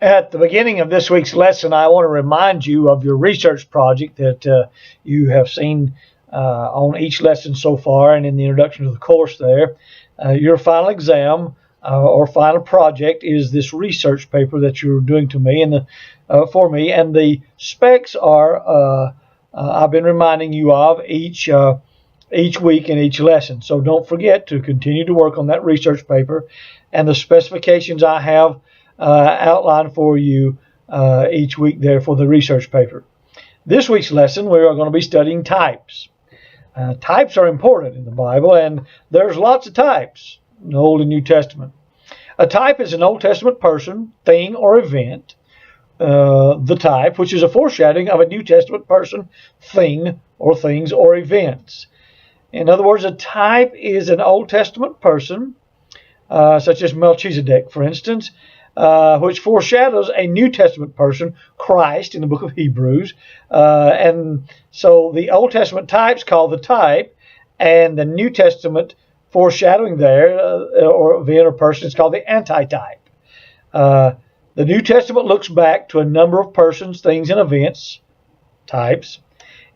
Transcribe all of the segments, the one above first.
At the beginning of this week's lesson, I want to remind you of your research project that you have seen on each lesson so far and in the introduction to the course there. Your final exam or final project is this research paper that you're doing to me and for me, and the specs are I've been reminding you of each week in each lesson. So don't forget to continue to work on that research paper and the specifications I have outlined for you each week there for the research paper. This week's lesson, we are going to be studying types. Types are important in the Bible, and there's lots of types in the Old and New Testament. A type is an Old Testament person, thing, or event. The type, which is a foreshadowing of a New Testament person, thing, or things, or events. In other words, a type is an Old Testament person, such as Melchizedek, for instance, which foreshadows a New Testament person, Christ, in the book of Hebrews. And so the Old Testament type's called the type, and the New Testament foreshadowing there, or event or person, is called the antitype. The New Testament looks back to a number of persons, things, and events, types,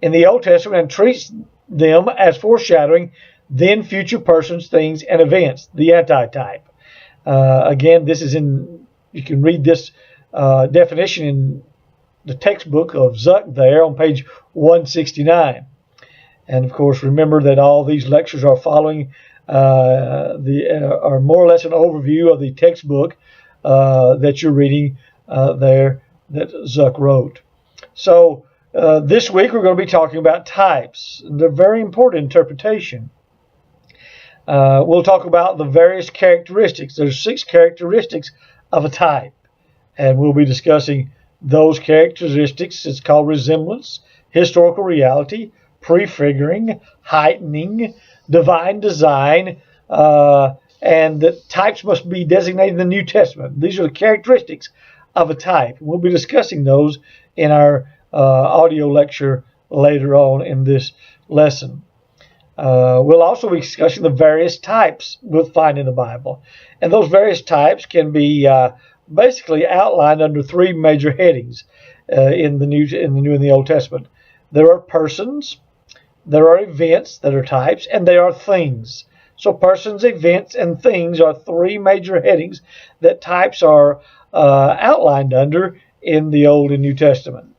in the Old Testament and treats them as foreshadowing then future persons, things, and events, the antitype. Again, this is you can read this definition in the textbook of Zuck there on page 169. And of course, remember that all these lectures are following are more or less an overview of the textbook that you're reading there that Zuck wrote. So this week we're going to be talking about types. They're very important interpretation. We'll talk about the various characteristics. There's 6 characteristics of a type, and we'll be discussing those characteristics. It's called resemblance, historical reality, prefiguring, heightening, divine design, and that types must be designated in the New Testament. These are the characteristics of a type. We'll be discussing those in our audio lecture later on in this lesson. We'll also be discussing the various types we'll find in the Bible. And those various types can be basically outlined under 3 major headings in the New and the Old Testament. There are persons, there are events that are types, and there are things. So persons, events, and things are 3 major headings that types are outlined under in the Old and New Testament.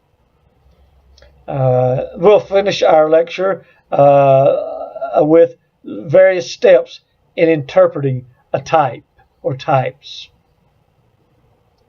We'll finish our lecture with various steps in interpreting a type or types.